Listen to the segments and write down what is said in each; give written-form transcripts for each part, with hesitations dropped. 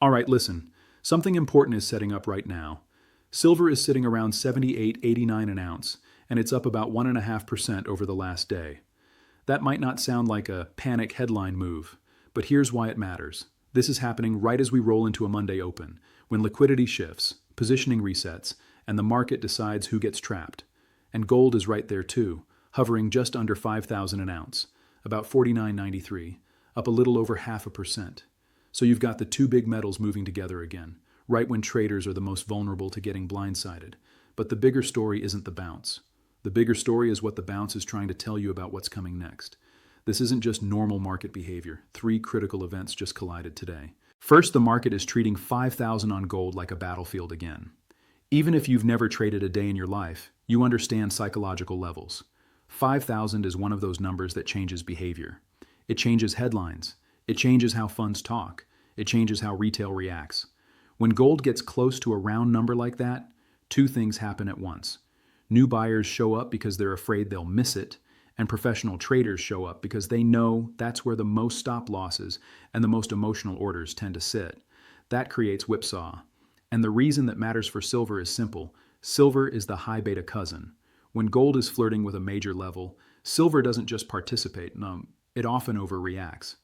All right, listen. Something important is setting up right now. Silver is sitting around 78.89 an ounce, and it's up about 1.5% over the last day. That might not sound like a panic headline move, but here's why it matters. This is happening right as we roll into a Monday open, when liquidity shifts, positioning resets, and the market decides who gets trapped. And gold is right there too, hovering just under 5,000 an ounce, about 49.93, up a little over 0.5%. So you've got the two big metals moving together again, right when traders are the most vulnerable to getting blindsided. But the bigger story isn't the bounce. The bigger story is what the bounce is trying to tell you about what's coming next. This isn't just normal market behavior. Three critical events just collided today. First, the market is treating 5,000 on gold like a battlefield again. Even if you've never traded a day in your life, you understand psychological levels. 5,000 is one of those numbers that changes behavior. It changes headlines. It changes how funds talk. It changes how retail reacts. When gold gets close to a round number like that, two things happen at once. New buyers show up because they're afraid they'll miss it, and professional traders show up because they know that's where the most stop losses and the most emotional orders tend to sit. That creates whipsaw. And the reason that matters for silver is simple. Silver is the high beta cousin. When gold is flirting with a major level, silver doesn't just participate, no, it often overreacts.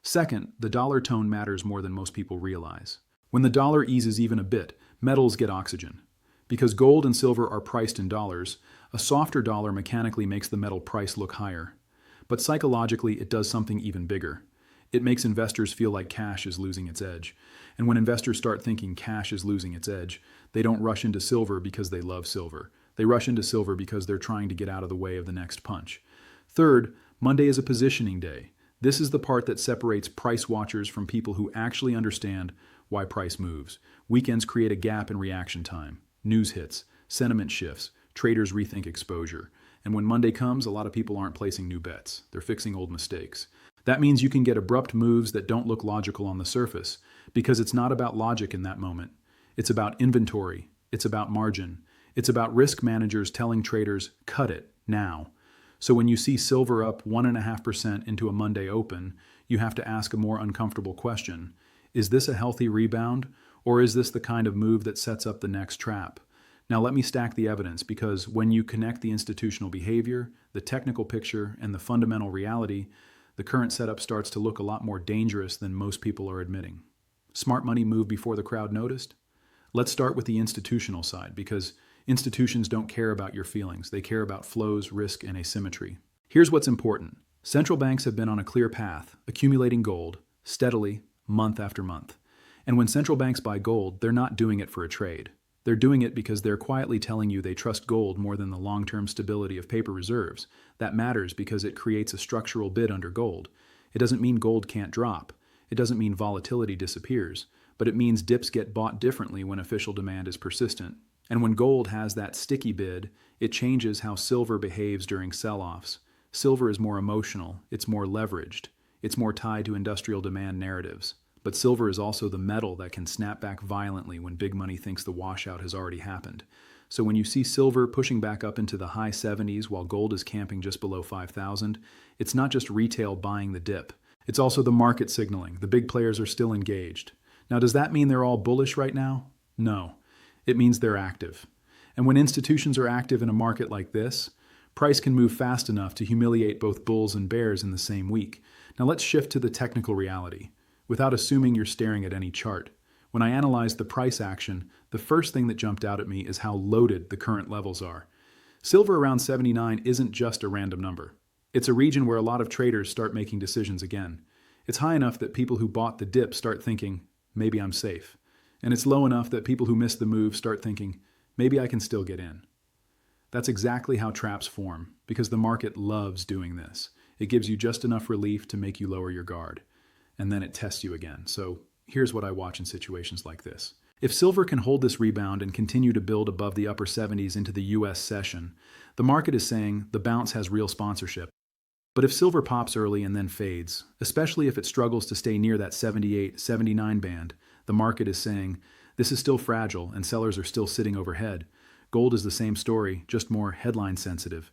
Second, the dollar tone matters more than most people realize. When the dollar eases even a bit, metals get oxygen. Because gold and silver are priced in dollars, a softer dollar mechanically makes the metal price look higher. But psychologically, it does something even bigger. It makes investors feel like cash is losing its edge. And when investors start thinking cash is losing its edge, they don't rush into silver because they love silver. They rush into silver because they're trying to get out of the way of the next punch. Third, Monday is a positioning day. This is the part that separates price watchers from people who actually understand why price moves. Weekends create a gap in reaction time. News hits, sentiment shifts, traders rethink exposure. And when Monday comes, a lot of people aren't placing new bets. They're fixing old mistakes. That means you can get abrupt moves that don't look logical on the surface, because it's not about logic in that moment. It's about inventory. It's about margin. It's about risk managers telling traders, cut it, now. So when you see silver up 1.5% into a Monday open, you have to ask a more uncomfortable question. Is this a healthy rebound, or is this the kind of move that sets up the next trap? Now let me stack the evidence, because when you connect the institutional behavior, the technical picture, and the fundamental reality, the current setup starts to look a lot more dangerous than most people are admitting. Smart money moved before the crowd noticed? Let's start with the institutional side, because institutions don't care about your feelings. They care about flows, risk, and asymmetry. Here's what's important. Central banks have been on a clear path, accumulating gold, steadily, month after month. And when central banks buy gold, they're not doing it for a trade. They're doing it because they're quietly telling you they trust gold more than the long-term stability of paper reserves. That matters because it creates a structural bid under gold. It doesn't mean gold can't drop. It doesn't mean volatility disappears. But it means dips get bought differently when official demand is persistent. And when gold has that sticky bid, it changes how silver behaves during sell-offs. Silver is more emotional. It's more leveraged. It's more tied to industrial demand narratives. But silver is also the metal that can snap back violently when big money thinks the washout has already happened. So when you see silver pushing back up into the high 70s while gold is camping just below 5,000, it's not just retail buying the dip. It's also the market signaling. The big players are still engaged. Now, does that mean they're all bullish right now? No. It means they're active. And when institutions are active in a market like this, price can move fast enough to humiliate both bulls and bears in the same week. Now let's shift to the technical reality. Without assuming you're staring at any chart, when I analyzed the price action, the first thing that jumped out at me is how loaded the current levels are. Silver around 79 isn't just a random number. It's a region where a lot of traders start making decisions again. It's high enough that people who bought the dip start thinking, maybe I'm safe. And it's low enough that people who missed the move start thinking, maybe I can still get in. That's exactly how traps form, because the market loves doing this. It gives you just enough relief to make you lower your guard. And then it tests you again. So here's what I watch in situations like this. If silver can hold this rebound and continue to build above the upper 70s into the US session, the market is saying the bounce has real sponsorship. But if silver pops early and then fades, especially if it struggles to stay near that 78, 79 band, the market is saying this is still fragile and sellers are still sitting overhead. Gold is the same story, just more headline sensitive.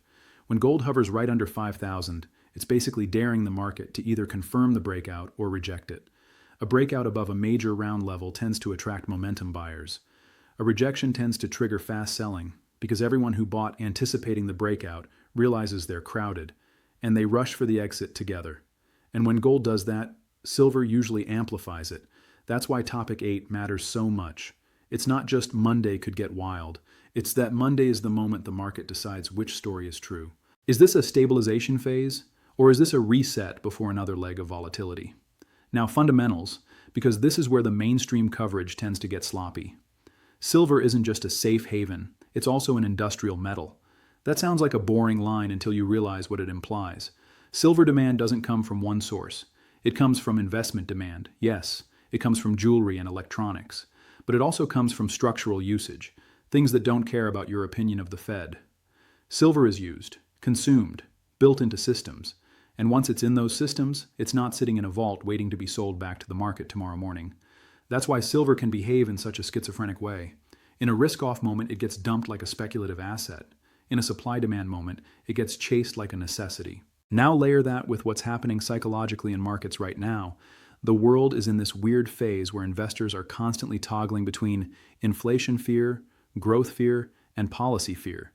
When gold hovers right under 5,000, it's basically daring the market to either confirm the breakout or reject it. A breakout above a major round level tends to attract momentum buyers. A rejection tends to trigger fast selling because everyone who bought anticipating the breakout realizes they're crowded, and they rush for the exit together. And when gold does that, silver usually amplifies it. That's why Topic 8 matters so much. It's not just Monday could get wild. It's that Monday is the moment the market decides which story is true. Is this a stabilization phase, or is this a reset before another leg of volatility? Now, fundamentals, because this is where the mainstream coverage tends to get sloppy. Silver isn't just a safe haven, it's also an industrial metal. That sounds like a boring line until you realize what it implies. Silver demand doesn't come from one source. It comes from investment demand, yes. It comes from jewelry and electronics. But it also comes from structural usage, things that don't care about your opinion of the Fed. Silver is used, consumed, built into systems. And once it's in those systems, it's not sitting in a vault waiting to be sold back to the market tomorrow morning. That's why silver can behave in such a schizophrenic way. In a risk-off moment, it gets dumped like a speculative asset. In a supply-demand moment, it gets chased like a necessity. Now layer that with what's happening psychologically in markets right now. The world is in this weird phase where investors are constantly toggling between inflation fear, growth fear, and policy fear.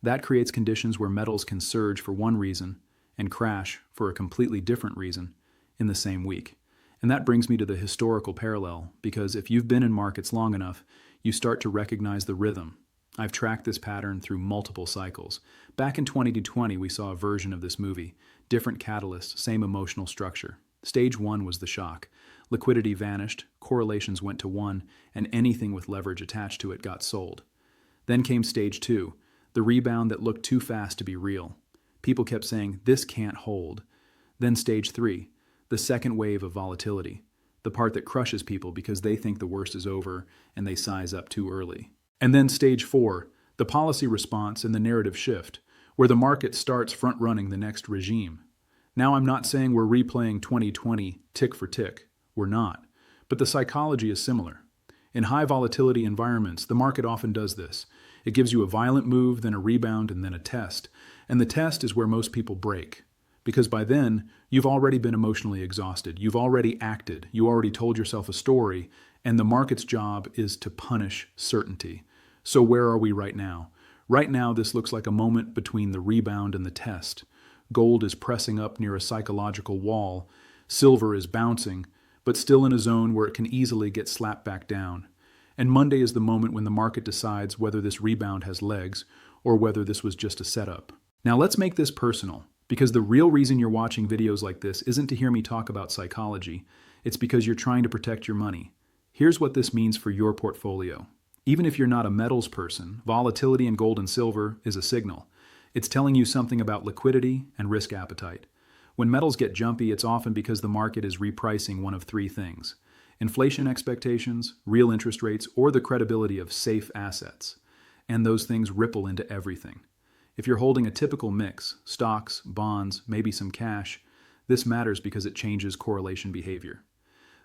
That creates conditions where metals can surge for one reason and crash for a completely different reason in the same week. And that brings me to the historical parallel, because if you've been in markets long enough, you start to recognize the rhythm. I've tracked this pattern through multiple cycles. Back in 2020, we saw a version of this movie. Different catalysts, same emotional structure. Stage 1 was the shock. Liquidity vanished, correlations went to 1, and anything with leverage attached to it got sold. Then came Stage 2, the rebound that looked too fast to be real. People kept saying, this can't hold. Then Stage 3, the second wave of volatility, the part that crushes people because they think the worst is over and they size up too early. And then Stage 4, the policy response and the narrative shift, where the market starts front-running the next regime. Now, I'm not saying we're replaying 2020 tick for tick. We're not. But the psychology is similar. In high volatility environments, the market often does this. It gives you a violent move, then a rebound, and then a test. And the test is where most people break. Because by then, you've already been emotionally exhausted. You've already acted. You already told yourself a story. And the market's job is to punish certainty. So where are we right now? Right now, this looks like a moment between the rebound and the test. Gold is pressing up near a psychological wall. Silver is bouncing, but still in a zone where it can easily get slapped back down. And Monday is the moment when the market decides whether this rebound has legs or whether this was just a setup. Now let's make this personal, because the real reason you're watching videos like this isn't to hear me talk about psychology. It's because you're trying to protect your money. Here's what this means for your portfolio. Even if you're not a metals person, volatility in gold and silver is a signal. It's telling you something about liquidity and risk appetite. When metals get jumpy, it's often because the market is repricing one of three things: inflation expectations, real interest rates, or the credibility of safe assets. And those things ripple into everything. If you're holding a typical mix, stocks, bonds, maybe some cash, this matters because it changes correlation behavior.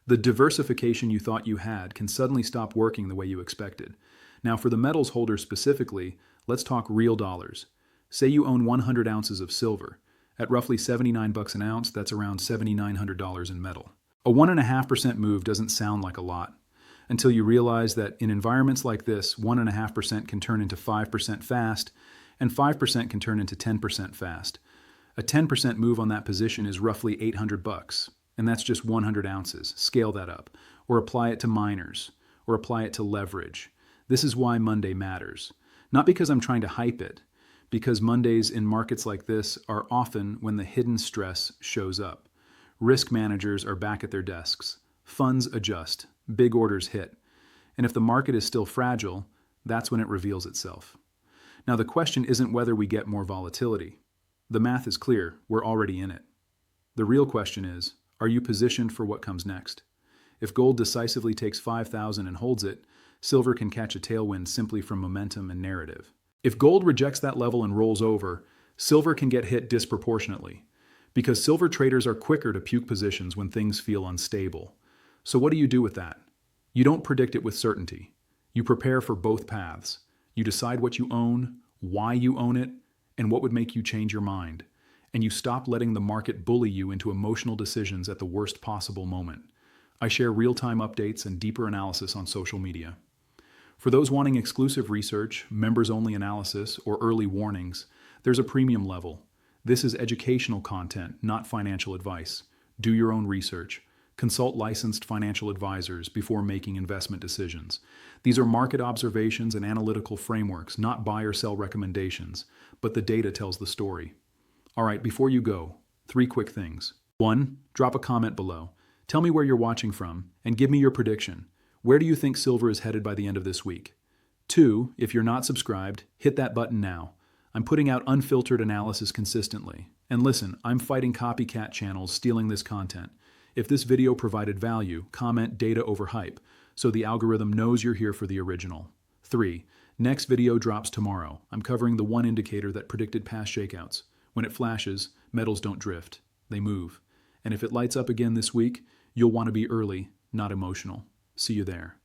The diversification you thought you had can suddenly stop working the way you expected. Now, for the metals holder specifically, let's talk real dollars. Say you own 100 ounces of silver. At roughly $79 an ounce, that's around $7,900 in metal. A 1.5% move doesn't sound like a lot, until you realize that in environments like this, 1.5% can turn into 5% fast, and 5% can turn into 10% fast. A 10% move on that position is roughly $800, and that's just 100 ounces. Scale that up, or apply it to miners, or apply it to leverage. This is why Monday matters. Not because I'm trying to hype it, because Mondays in markets like this are often when the hidden stress shows up. Risk managers are back at their desks. Funds adjust. Big orders hit. And if the market is still fragile, that's when it reveals itself. Now, the question isn't whether we get more volatility. The math is clear. We're already in it. The real question is, are you positioned for what comes next? If gold decisively takes 5,000 and holds it, silver can catch a tailwind simply from momentum and narrative. If gold rejects that level and rolls over, silver can get hit disproportionately, because silver traders are quicker to puke positions when things feel unstable. So what do you do with that? You don't predict it with certainty. You prepare for both paths. You decide what you own, why you own it, and what would make you change your mind. And you stop letting the market bully you into emotional decisions at the worst possible moment. I share real-time updates and deeper analysis on social media. For those wanting exclusive research, members-only analysis, or early warnings, there's a premium level. This is educational content, not financial advice. Do your own research. Consult licensed financial advisors before making investment decisions. These are market observations and analytical frameworks, not buy or sell recommendations, but the data tells the story. All right, before you go, 3 quick things. 1, drop a comment below. Tell me where you're watching from, and give me your prediction. Where do you think silver is headed by the end of this week? 2, if you're not subscribed, hit that button now. I'm putting out unfiltered analysis consistently. And listen, I'm fighting copycat channels stealing this content. If this video provided value, comment data over hype, so the algorithm knows you're here for the original. 3, next video drops tomorrow. I'm covering the one indicator that predicted past shakeouts. When it flashes, metals don't drift, they move. And if it lights up again this week, you'll want to be early, not emotional. See you there.